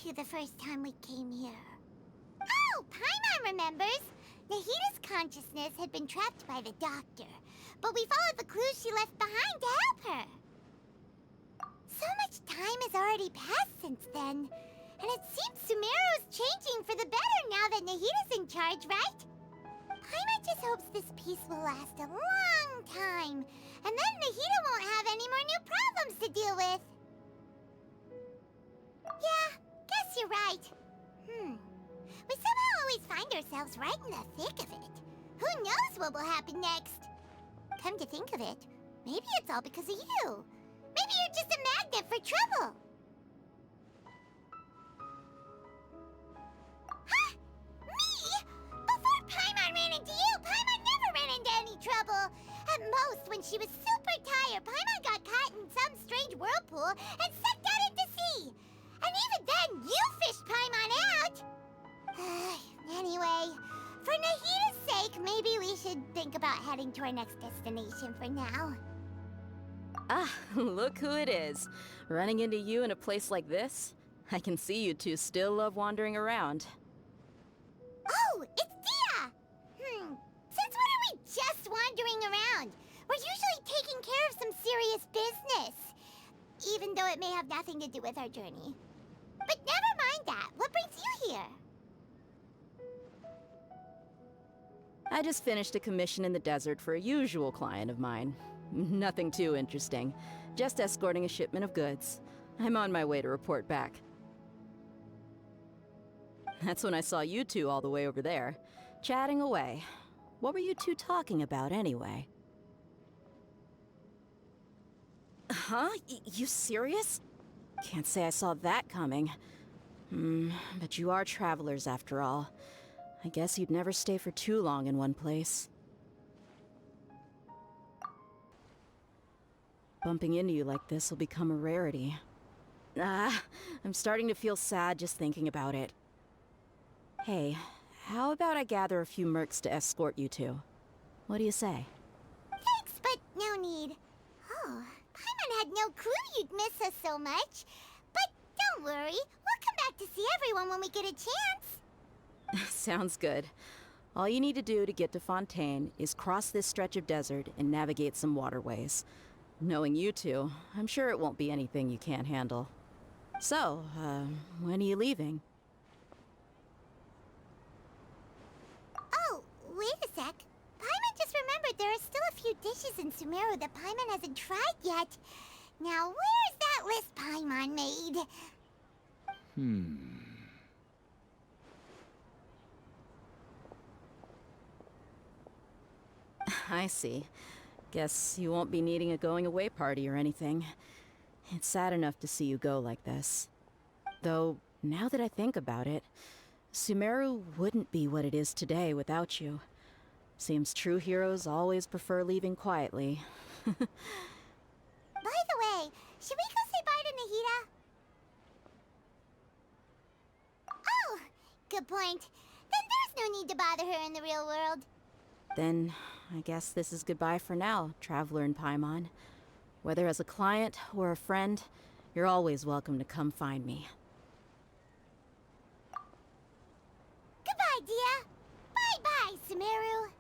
you the first time we came here. Oh, Paimon remembers! Nahita's consciousness had been trapped by the doctor, but we followed the clues she left behind to help her. So much time has already passed since then, and it seems Sumeru's changing for the better now that Nahita's in charge, right? Paimon just hopes this peace will last a long time, and then Nahita won't have any more new problems to deal with. Yeah, guess you're right. We somehow always find ourselves right in the thick of it. Who knows what will happen next? Come to think of it, maybe it's all because of you. Maybe you're just a magnet for trouble. Huh? Me? Before Paimon ran into you, Paimon never ran into any trouble. At most, when she was super tired, Paimon got caught in some strange whirlpool and sucked out into sea. And even then, you fished Paimon out! Anyway, for Nahita's sake, maybe we should think about heading to our next destination for now. Ah, look who it is. Running into you in a place like this? I can see you two still love wandering around. Oh, it's Dia! Since when are we just wandering around? We're usually taking care of some serious business. Even though it may have nothing to do with our journey. But never mind that. What brings you here? I just finished a commission in the desert for a usual client of mine. Nothing too interesting. Just escorting a shipment of goods. I'm on my way to report back. That's when I saw you two all the way over there, chatting away. What were you two talking about anyway? Huh? You serious? Can't say I saw that coming. But you are travelers after all. I guess you'd never stay for too long in one place. Bumping into you like this will become a rarity. I'm starting to feel sad just thinking about it. Hey, how about I gather a few mercs to escort you two? What do you say? Thanks, but no need. Oh, Paimon had no clue you'd miss us so much. But don't worry, we'll come back to see everyone when we get a chance. Sounds good. All you need to do to get to Fontaine is cross this stretch of desert and navigate some waterways. Knowing you two, I'm sure it won't be anything you can't handle. So, when are you leaving? Oh, wait a sec. Paimon just remembered there are still a few dishes in Sumeru that Paimon hasn't tried yet. Now, where's that list Paimon made? I see. Guess you won't be needing a going-away party or anything. It's sad enough to see you go like this. Though, now that I think about it, Sumeru wouldn't be what it is today without you. Seems true heroes always prefer leaving quietly. By the way, should we go say bye to Nahita? Oh, good point. Then there's no need to bother her in the real world. Then, I guess this is goodbye for now, Traveler in Paimon. Whether as a client or a friend, you're always welcome to come find me. Goodbye, Dia. Bye-bye, Sumeru.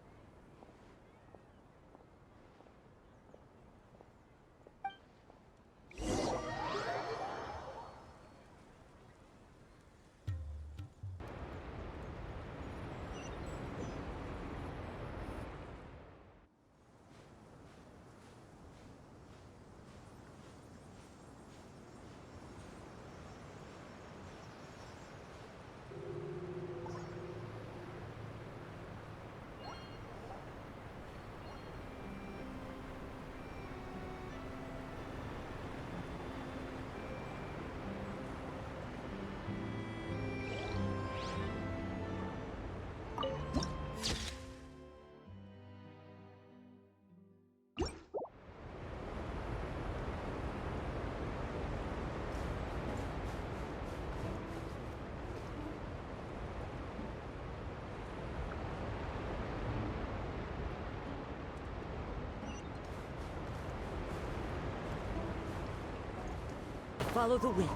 Follow the wind.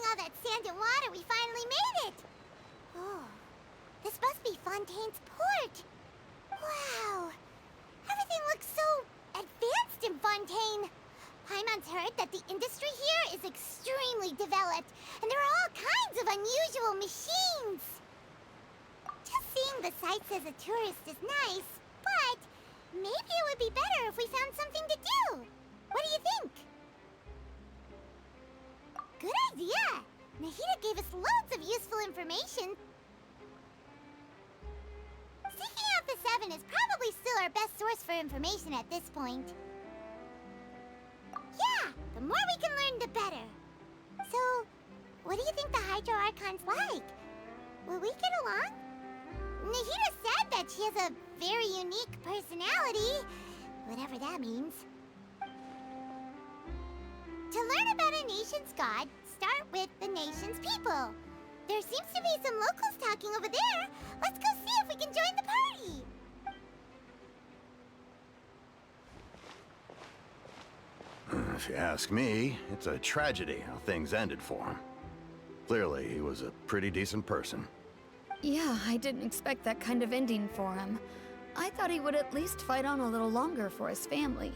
all that sand and water, we finally made it! Oh, this must be Fontaine's port. Wow, everything looks so advanced in Fontaine. Paimon's heard that the industry here is extremely developed, and there are all kinds of unusual machines. Just seeing the sights as a tourist is nice, but maybe it would be better if we found something to do. What do you think? Good idea! Nahida gave us loads of useful information. Seeking out the Seven is probably still our best source for information at this point. Yeah, the more we can learn, the better. So, what do you think the Hydro Archon's like? Will we get along? Nahida said that she has a very unique personality, whatever that means. To learn about a nation's god, start with the nation's people. There seems to be some locals talking over there. Let's go see if we can join the party. If you ask me, it's a tragedy how things ended for him. Clearly, he was a pretty decent person. Yeah, I didn't expect that kind of ending for him. I thought he would at least fight on a little longer for his family.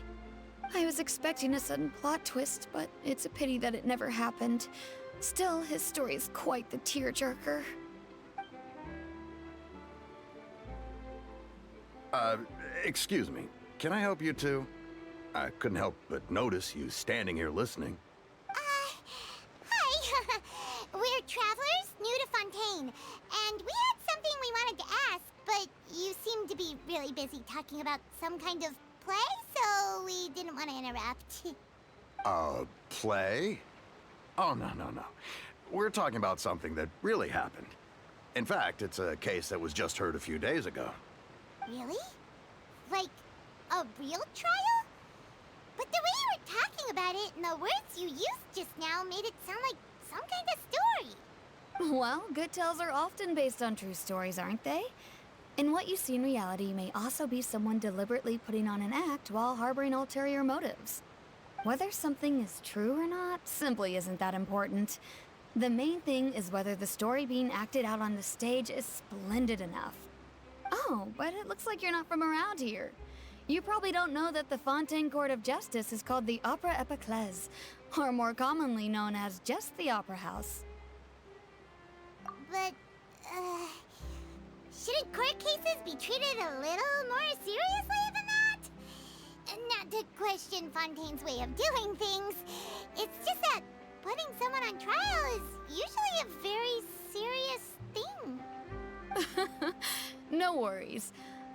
I was expecting a sudden plot twist, but it's a pity that it never happened. Still, his story is quite the tearjerker. Excuse me. Can I help you two? I couldn't help but notice you standing here listening. Hi. We're travelers new to Fontaine, and we had something we wanted to ask, but you seem to be really busy talking about some kind of play, so we didn't want to interrupt. Play? Oh, no. We're talking about something that really happened. In fact, it's a case that was just heard a few days ago. Really? Like, a real trial? But the way you were talking about it and the words you used just now made it sound like some kind of story. Well, good tales are often based on true stories, aren't they? And what you see in reality may also be someone deliberately putting on an act while harboring ulterior motives. Whether something is true or not simply isn't that important. The main thing is whether the story being acted out on the stage is splendid enough. Oh, but it looks like you're not from around here. You probably don't know that the Fontaine Court of Justice is called the Opera Epiclese, or more commonly known as just the Opera House. But, shouldn't court cases be treated a little more seriously than that? Not to question Fontaine's way of doing things. It's just that putting someone on trial is usually a very serious thing. No worries.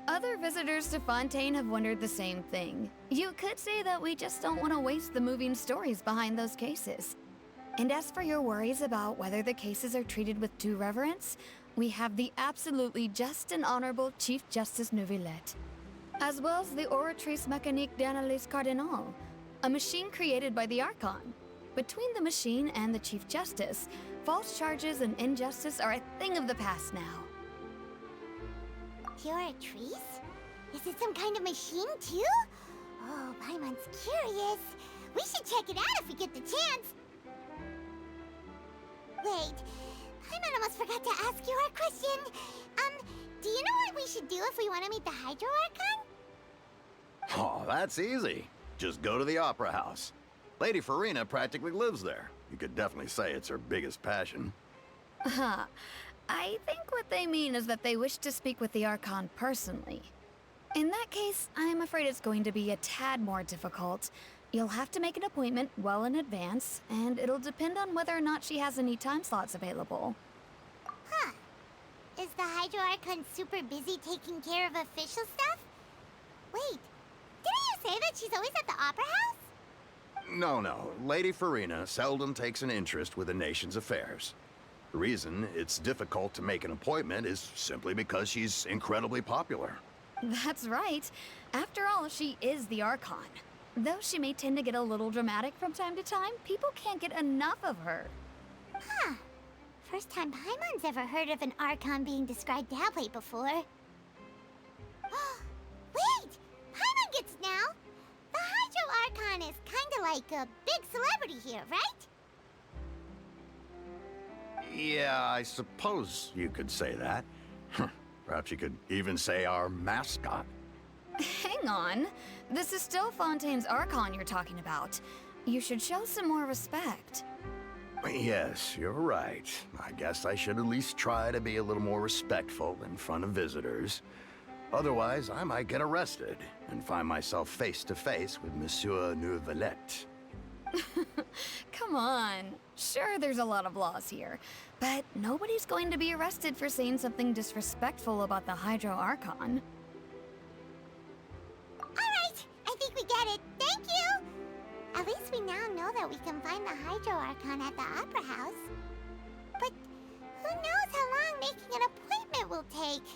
Other visitors to Fontaine have wondered the same thing. You could say that we just don't want to waste the moving stories behind those cases. And as for your worries about whether the cases are treated with due reverence, we have the absolutely just and honorable Chief Justice Neuvillette, as well as the Oratrice Mécanique d'Analyse Cardinal, a machine created by the Archon. Between the machine and the Chief Justice, false charges and injustice are a thing of the past now. Oratrice? Is it some kind of machine, too? Oh, Paimon's curious. We should check it out if we get the chance. Wait, Paimon almost forgot to ask you our question. Do you know what we should do if we want to meet the Hydro Archon? Oh, that's easy. Just go to the Opera House. Lady Farina practically lives there. You could definitely say it's her biggest passion. Huh. I think what they mean is that they wish to speak with the Archon personally. In that case, I'm afraid it's going to be a tad more difficult. You'll have to make an appointment well in advance, and it'll depend on whether or not she has any time slots available. Huh. Is the Hydro Archon super busy taking care of official stuff? Wait, didn't you say that she's always at the Opera House? No. Lady Farina seldom takes an interest with the nation's affairs. The reason it's difficult to make an appointment is simply because she's incredibly popular. That's right. After all, she is the Archon. Though she may tend to get a little dramatic from time to time, people can't get enough of her. Huh. First time Paimon's ever heard of an Archon being described that way before. Wait! Paimon gets now! The Hydro Archon is kinda like a big celebrity here, right? Yeah, I suppose you could say that. Perhaps you could even say our mascot. Hang on. This is still Fontaine's Archon you're talking about. You should show some more respect. Yes, you're right. I guess I should at least try to be a little more respectful in front of visitors. Otherwise, I might get arrested and find myself face to face with Monsieur Neuvillette. Come on. Sure, there's a lot of laws here, but nobody's going to be arrested for saying something disrespectful about the Hydro Archon. Alright, I think we get it. Thank you! At least we now know that we can find the Hydro Archon at the Opera House. But who knows how long making an appointment will take?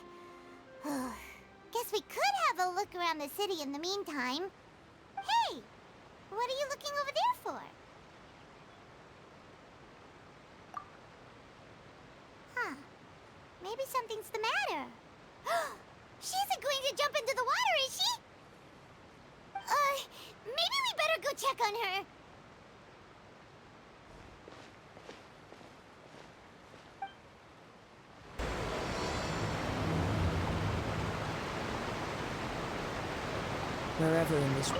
Guess we could have a look around the city in the meantime. Hey! What are you looking over there for? Huh. Maybe something's the matter. She isn't going to jump into the water, is she? Maybe we better go check on her. Wherever in this...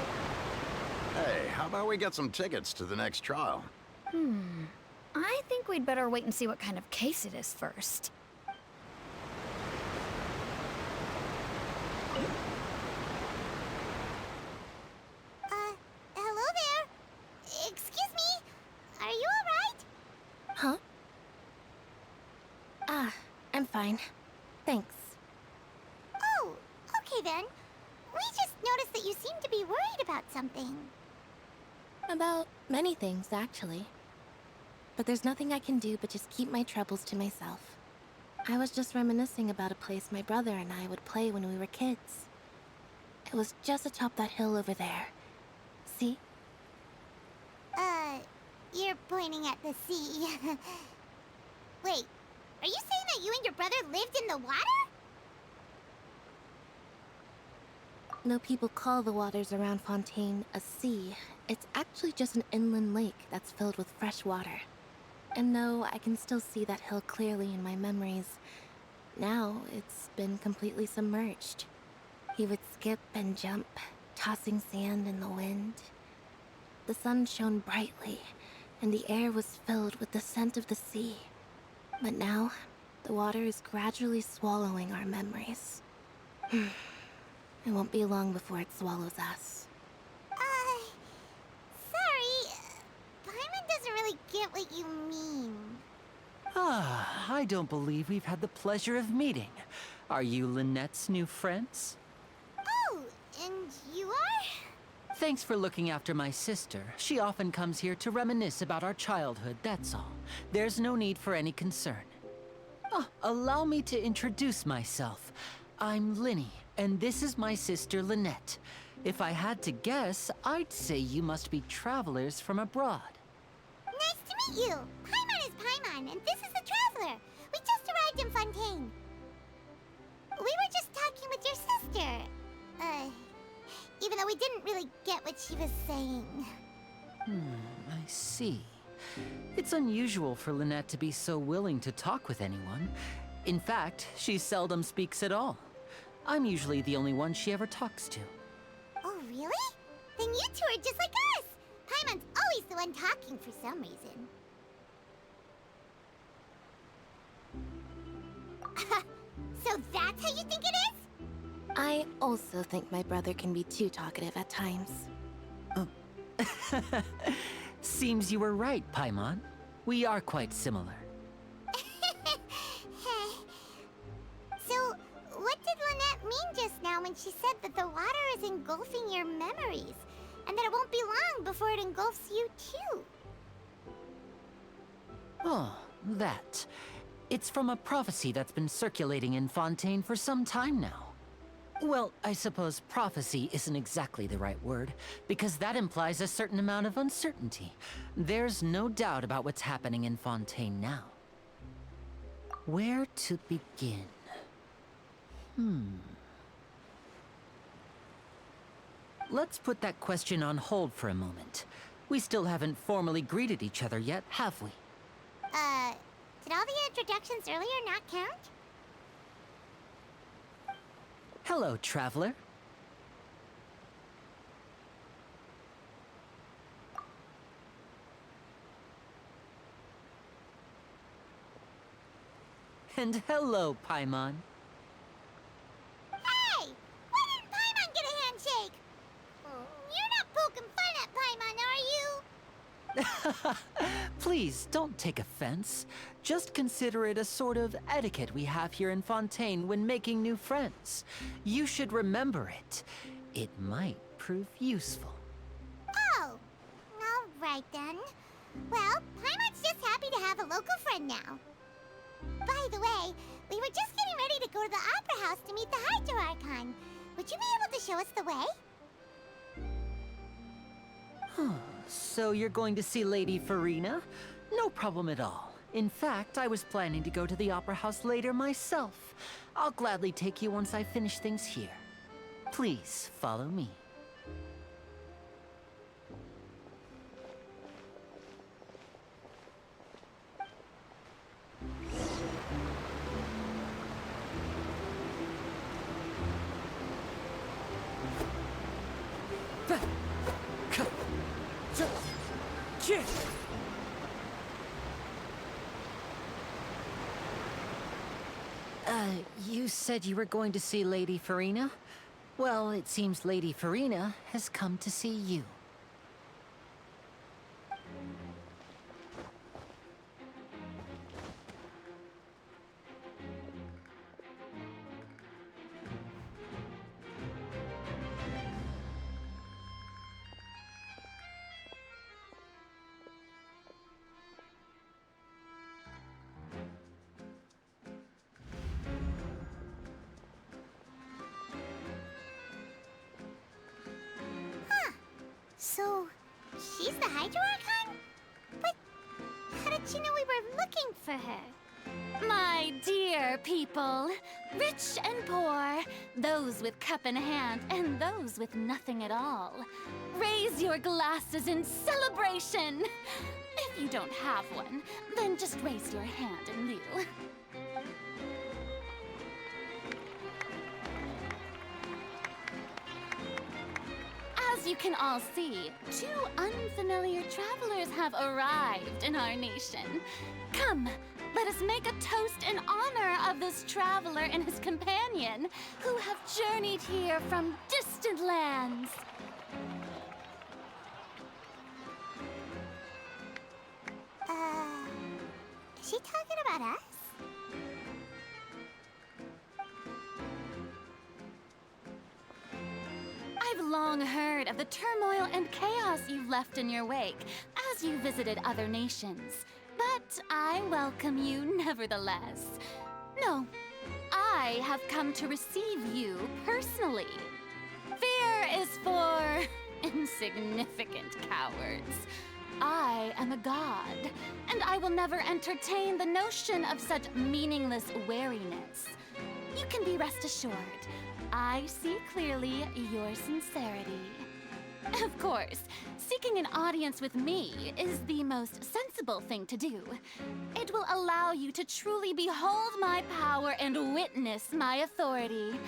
Hey, how about we get some tickets to the next trial? I think we'd better wait and see what kind of case it is first. Hello there. Excuse me. Are you alright? Huh? I'm fine. Thanks. Oh, okay then. We just noticed that you seem to be worried about something. About many things, actually. But there's nothing I can do but just keep my troubles to myself. I was just reminiscing about a place my brother and I would play when we were kids. It was just atop that hill over there. See? You're pointing at the sea. Wait, are you saying that you and your brother lived in the water? No, people call the waters around Fontaine a sea. It's actually just an inland lake that's filled with fresh water. And no, I can still see that hill clearly in my memories. Now, it's been completely submerged. He would skip and jump, tossing sand in the wind. The sun shone brightly, and the air was filled with the scent of the sea. But now, the water is gradually swallowing our memories. It won't be long before it swallows us. Sorry. Paimon doesn't really get what you mean. I don't believe we've had the pleasure of meeting. Are you Lynette's new friends? Oh, and you are? Thanks for looking after my sister. She often comes here to reminisce about our childhood, that's all. There's no need for any concern. Allow me to introduce myself. I'm Linny, and this is my sister Lynette. If I had to guess, I'd say you must be travelers from abroad. Nice to meet you. Paimon is Paimon, and this is the Traveler. We just arrived in Fontaine. We were just talking with your sister. Even though we didn't really get what she was saying. I see. It's unusual for Lynette to be so willing to talk with anyone. In fact, she seldom speaks at all. I'm usually the only one she ever talks to. Oh, really? Then you two are just like us. Paimon's always the one talking for some reason. So that's how you think it is? I also think my brother can be too talkative at times. Seems you were right, Paimon. We are quite similar. So, what did Lynette mean just now when she said that the water is engulfing your memories? And that it won't be long before it engulfs you too? Oh, that. It's from a prophecy that's been circulating in Fontaine for some time now. Well, I suppose prophecy isn't exactly the right word, because that implies a certain amount of uncertainty. There's no doubt about what's happening in Fontaine now. Where to begin? Let's put that question on hold for a moment. We still haven't formally greeted each other yet, have we? Did all the introductions earlier not count? Hello, traveler. And hello, Paimon. Hey! Why didn't Paimon get a handshake? You're not poking fun at Paimon, are you? Please, don't take offense. Just consider it a sort of etiquette we have here in Fontaine when making new friends. You should remember it. It might prove useful. Oh, all right then. Well, Paimon's just happy to have a local friend now. By the way, we were just getting ready to go to the Opera House to meet the Hydro Archon. Would you be able to show us the way? So you're going to see Lady Farina? No problem at all. In fact, I was planning to go to the Opera House later myself. I'll gladly take you once I finish things here. Please, follow me. You said you were going to see Lady Farina? Well, it seems Lady Farina has come to see you. So, she's the Hydro Archon? But how did she know we were looking for her? My dear people, rich and poor, those with cup in hand and those with nothing at all, raise your glasses in celebration. If you don't have one, then just raise your hand in lieu. As you can all see, two unfamiliar travelers have arrived in our nation. Come, let us make a toast in honor of this traveler and his companion, who have journeyed here from distant lands. Is she talking about us? I've long heard of the turmoil and chaos you've left in your wake as you visited other nations. But I welcome you nevertheless. No, I have come to receive you personally. Fear is for insignificant cowards. I am a god, and I will never entertain the notion of such meaningless wariness. You can be rest assured, I see clearly your sincerity. Of course, seeking an audience with me is the most sensible thing to do. It will allow you to truly behold my power and witness my authority.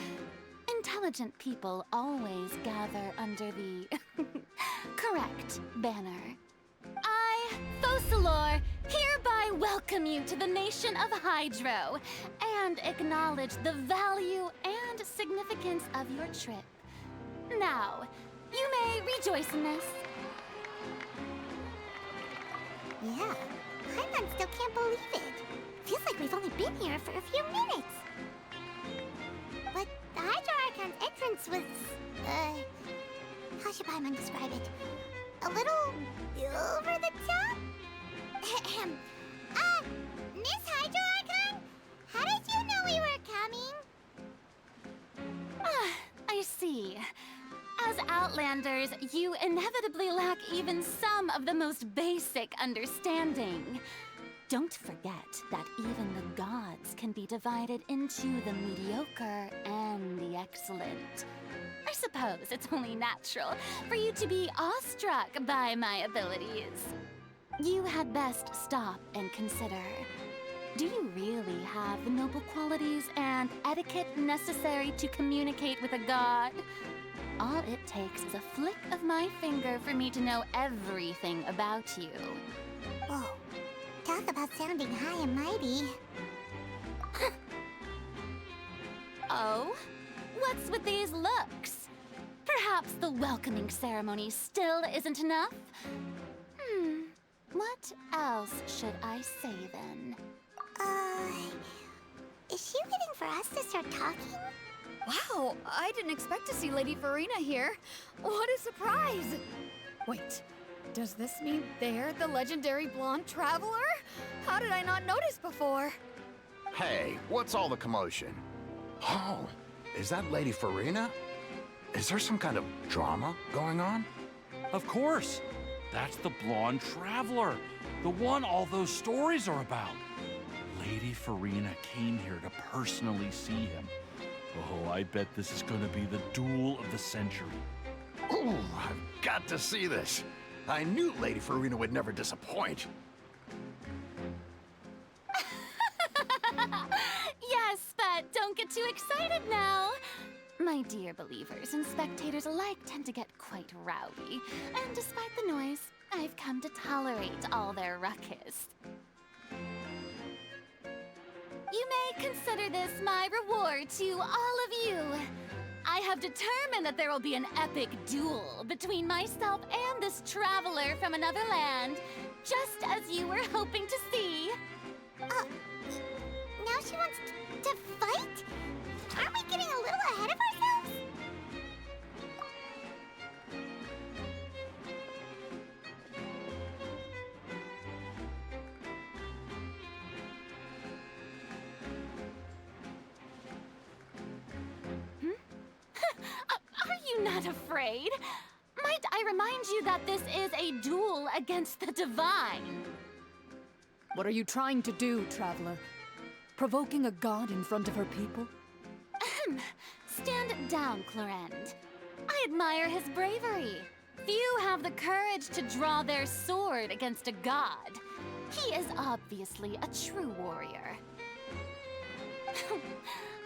Intelligent people always gather under the correct banner. I, Focalor, hereby welcome you to the nation of Hydro and acknowledge the value and significance of your trip. Now, you may rejoice in this. Yeah, Paimon still can't believe it. Feels like we've only been here for a few minutes. But the Hydro Archon's entrance was, how should Paimon describe it? A little over the top? Miss Hydro Archon? How did you know we were coming? I see. As Outlanders, you inevitably lack even some of the most basic understanding. Don't forget that even the gods can be divided into the mediocre and the excellent. I suppose it's only natural for you to be awestruck by my abilities. You had best stop and consider. Do you really have the noble qualities and etiquette necessary to communicate with a god? All it takes is a flick of my finger for me to know everything about you. Whoa. Talk about sounding high and mighty. Oh? What's with these looks? Perhaps the welcoming ceremony still isn't enough? What else should I say then? Is she waiting for us to start talking? Wow, I didn't expect to see Lady Farina here. What a surprise! Wait, does this mean they're the legendary blonde traveler? How did I not notice before? Hey, what's all the commotion? Oh, is that Lady Farina? Is there some kind of drama going on? Of course. That's the blonde traveler. The one all those stories are about. Lady Farina came here to personally see him. Oh, I bet this is gonna be the duel of the century. Ooh, I've got to see this. I knew Lady Farina would never disappoint. Yes, but don't get too excited now. My dear believers and spectators alike tend to get quite rowdy, and despite the noise, I've come to tolerate all their ruckus. You may consider this my reward to all of you. I have determined that there will be an epic duel between myself and this traveler from another land, just as you were hoping to see. Now she wants to fight? Aren't we getting a little ahead of ourselves? Are you not afraid? Might I remind you that this is a duel against the divine? What are you trying to do, traveler? Provoking a god in front of her people? Stand down, Clorend. I admire his bravery. Few have the courage to draw their sword against a god. He is obviously a true warrior.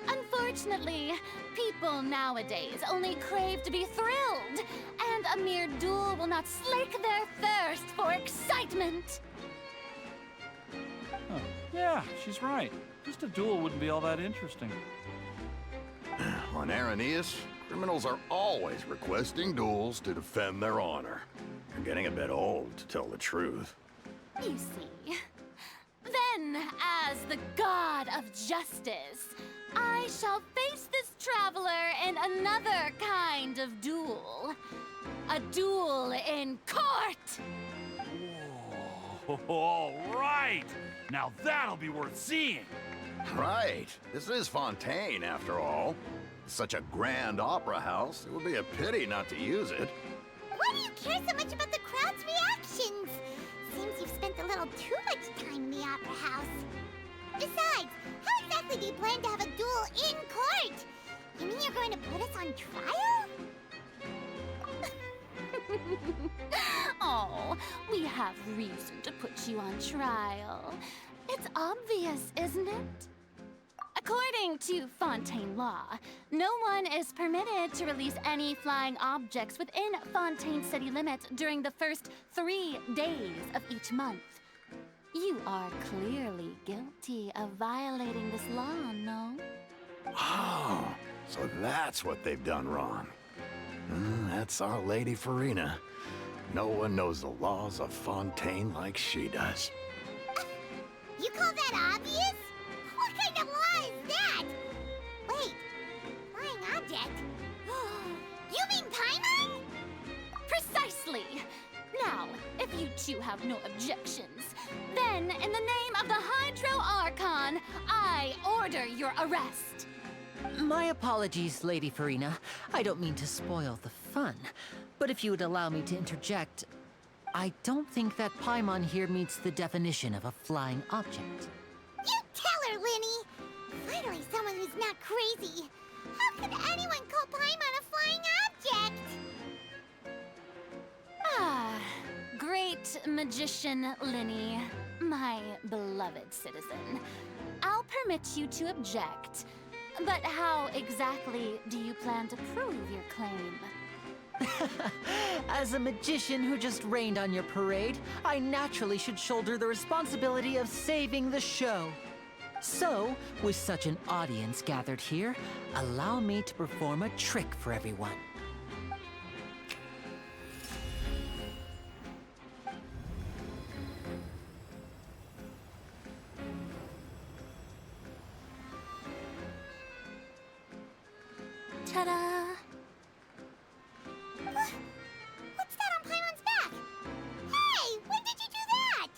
Unfortunately, people nowadays only crave to be thrilled, and a mere duel will not slake their thirst for excitement. Huh. Yeah, she's right. Just a duel wouldn't be all that interesting. On Araneus, criminals are always requesting duels to defend their honor. They're getting a bit old, to tell the truth. You see. Then, as the god of justice, I shall face this traveler in another kind of duel. A duel in court! Whoa, all right! Now that'll be worth seeing! Right. This is Fontaine, after all. Such a grand opera house, it would be a pity not to use it. Why do you care so much about the crowd's reactions? Seems you've spent a little too much time in the opera house. Besides, how exactly do you plan to have a duel in court? You mean you're going to put us on trial? Oh, we have reason to put you on trial. It's obvious, isn't it? According to Fontaine law, no one is permitted to release any flying objects within Fontaine city limits during the first 3 days of each month. You are clearly guilty of violating this law, no? Oh, so that's what they've done wrong. That's our Lady Farina. No one knows the laws of Fontaine like she does. You call that obvious? What kind of law is that? Wait, flying object? You mean Paimon? Precisely! Now, if you two have no objections, then in the name of the Hydro Archon, I order your arrest. My apologies, Lady Farina. I don't mean to spoil the fun, but if you would allow me to interject, I don't think that Paimon here meets the definition of a flying object. You tell her, Linny! Finally someone who's not crazy. How could anyone call Paimon a flying object? Ah, great magician Linny. My beloved citizen, I'll permit you to object. But how exactly do you plan to prove your claim? As a magician who just rained on your parade, I naturally should shoulder the responsibility of saving the show. So, with such an audience gathered here, allow me to perform a trick for everyone. Ta-da! What's that on Paimon's back? Hey, when did you do that?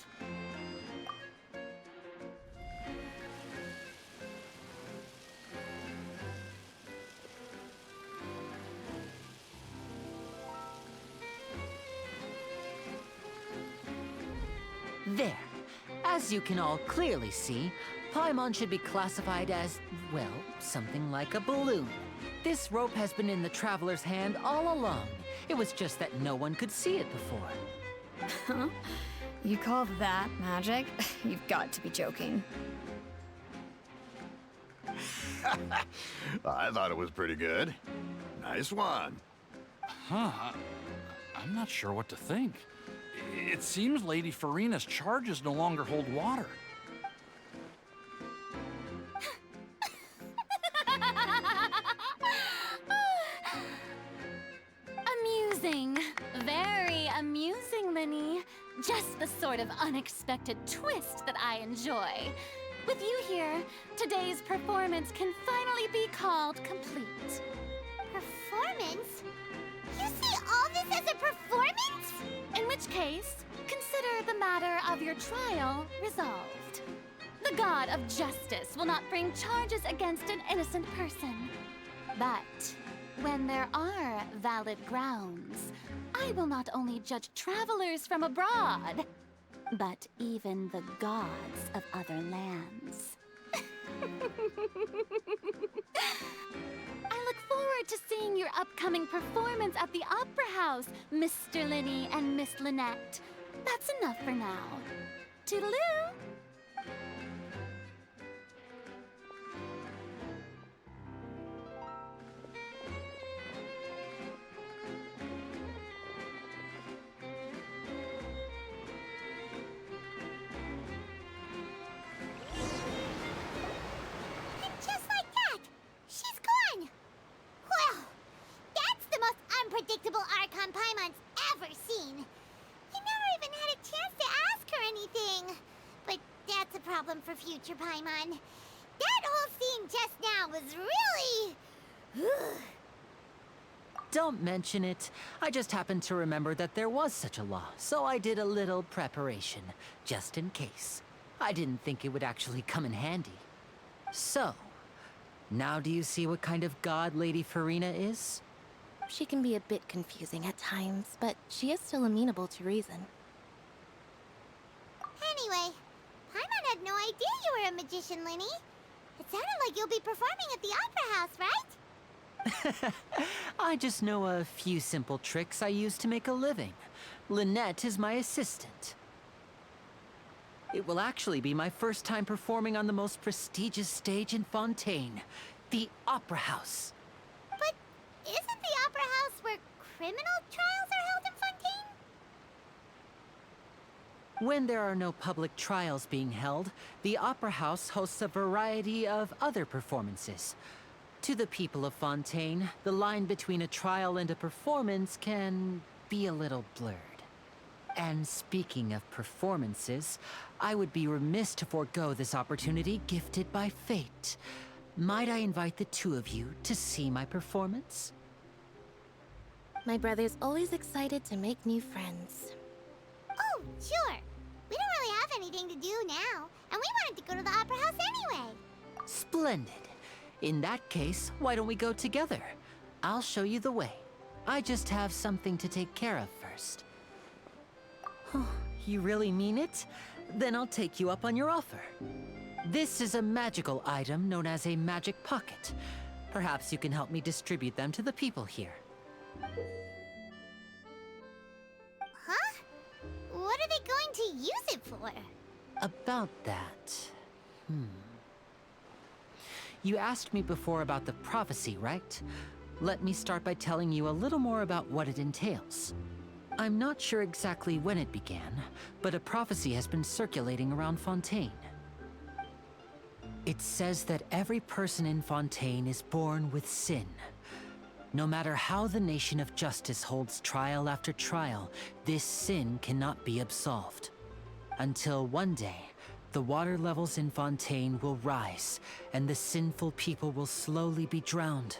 There. As you can all clearly see, Paimon should be classified as, well, something like a balloon. This rope has been in the Traveler's hand all along. It was just that no one could see it before. Huh? You call that magic? You've got to be joking. I thought it was pretty good. Nice one. Huh? I'm not sure what to think. It seems Lady Farina's charges no longer hold water. Amusing. Very amusing, Linny. Just the sort of unexpected twist that I enjoy. With you here, today's performance can finally be called complete. Performance? You see all this as a performance? In which case, consider the matter of your trial resolved. The god of justice will not bring charges against an innocent person. But when there are valid grounds, I will not only judge travelers from abroad, but even the gods of other lands. I look forward to seeing your upcoming performance at the Opera House, Mr. Linny and Miss Lynette. That's enough for now. Toodaloo! And just like that, she's gone. Well, that's the most unpredictable Archon Paimon's ever seen. He never even had a chance to ask her anything. But that's a problem for future Paimon. That whole scene just now was really... Don't mention it. I just happened to remember that there was such a law, so I did a little preparation, just in case. I didn't think it would actually come in handy. So, now do you see what kind of god Lady Farina is? She can be a bit confusing at times, but she is still amenable to reason. Anyway, Paimon had no idea you were a magician, Linny. It sounded like you'll be performing at the Opera House, right? I just know a few simple tricks I use to make a living. Lynette is my assistant. It will actually be my first time performing on the most prestigious stage in Fontaine, the Opera House. But isn't the Opera House where criminal trials are held in Fontaine? When there are no public trials being held, the Opera House hosts a variety of other performances. To the people of Fontaine, the line between a trial and a performance can be a little blurred. And speaking of performances, I would be remiss to forego this opportunity gifted by fate. Might I invite the two of you to see my performance? My brother's always excited to make new friends. Oh, sure. We don't really have anything to do now, and we wanted to go to the Opera House anyway. Splendid. In that case, why don't we go together? I'll show you the way. I just have something to take care of first. You really mean it? Then I'll take you up on your offer. This is a magical item known as a magic pocket. Perhaps you can help me distribute them to the people here. Huh? What are they going to use it for? about that... You asked me before about the prophecy, right? Let me start by telling you a little more about what it entails. I'm not sure exactly when it began, but a prophecy has been circulating around Fontaine. It says that every person in Fontaine is born with sin. No matter how the nation of justice holds trial after trial, this sin cannot be absolved. Until one day, the water levels in Fontaine will rise, and the sinful people will slowly be drowned.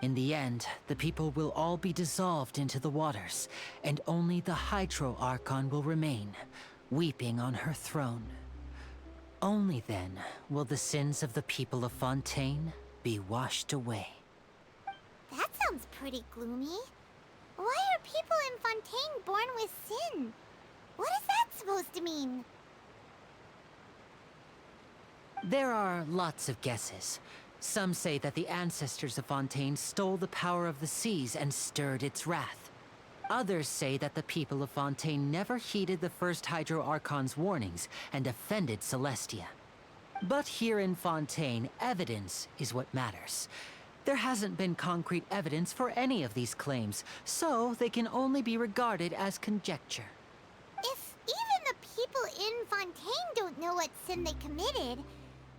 In the end, the people will all be dissolved into the waters, and only the Hydro Archon will remain, weeping on her throne. Only then will the sins of the people of Fontaine be washed away. That sounds pretty gloomy. Why are people in Fontaine born with sin? What is that supposed to mean? There are lots of guesses. Some say that the ancestors of Fontaine stole the power of the seas and stirred its wrath. Others say that the people of Fontaine never heeded the first Hydro Archon's warnings and offended Celestia. But here in Fontaine, evidence is what matters. There hasn't been concrete evidence for any of these claims, so they can only be regarded as conjecture. If even the people in Fontaine don't know what sin they committed,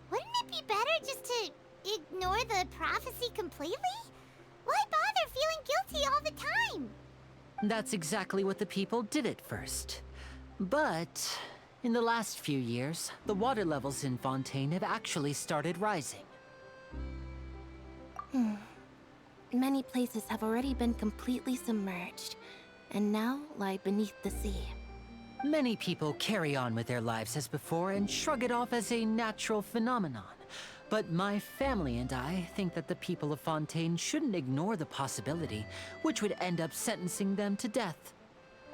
wouldn't it be better just to ignore the prophecy completely? Why bother feeling guilty all the time? That's exactly what the people did at first. But in the last few years, the water levels in Fontaine have actually started rising. Many places have already been completely submerged, and now lie beneath the sea. Many people carry on with their lives as before and shrug it off as a natural phenomenon. But my family and I think that the people of Fontaine shouldn't ignore the possibility, which would end up sentencing them to death.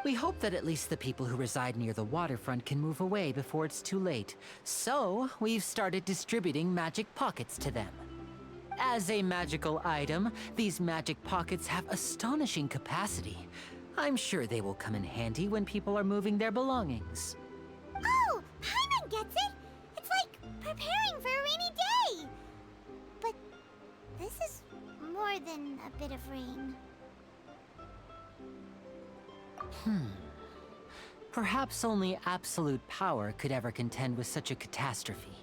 We hope that at least the people who reside near the waterfront can move away before it's too late. So, we've started distributing magic pockets to them. As a magical item, these magic pockets have astonishing capacity. I'm sure they will come in handy when people are moving their belongings. Oh, Paimon gets it! It's like preparing for a rainy day! But this is more than a bit of rain. Perhaps only absolute power could ever contend with such a catastrophe.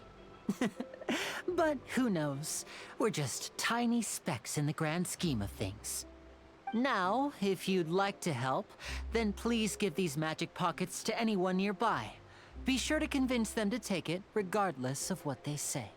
But who knows? We're just tiny specks in the grand scheme of things. Now, if you'd like to help, then please give these magic pockets to anyone nearby. Be sure to convince them to take it, regardless of what they say.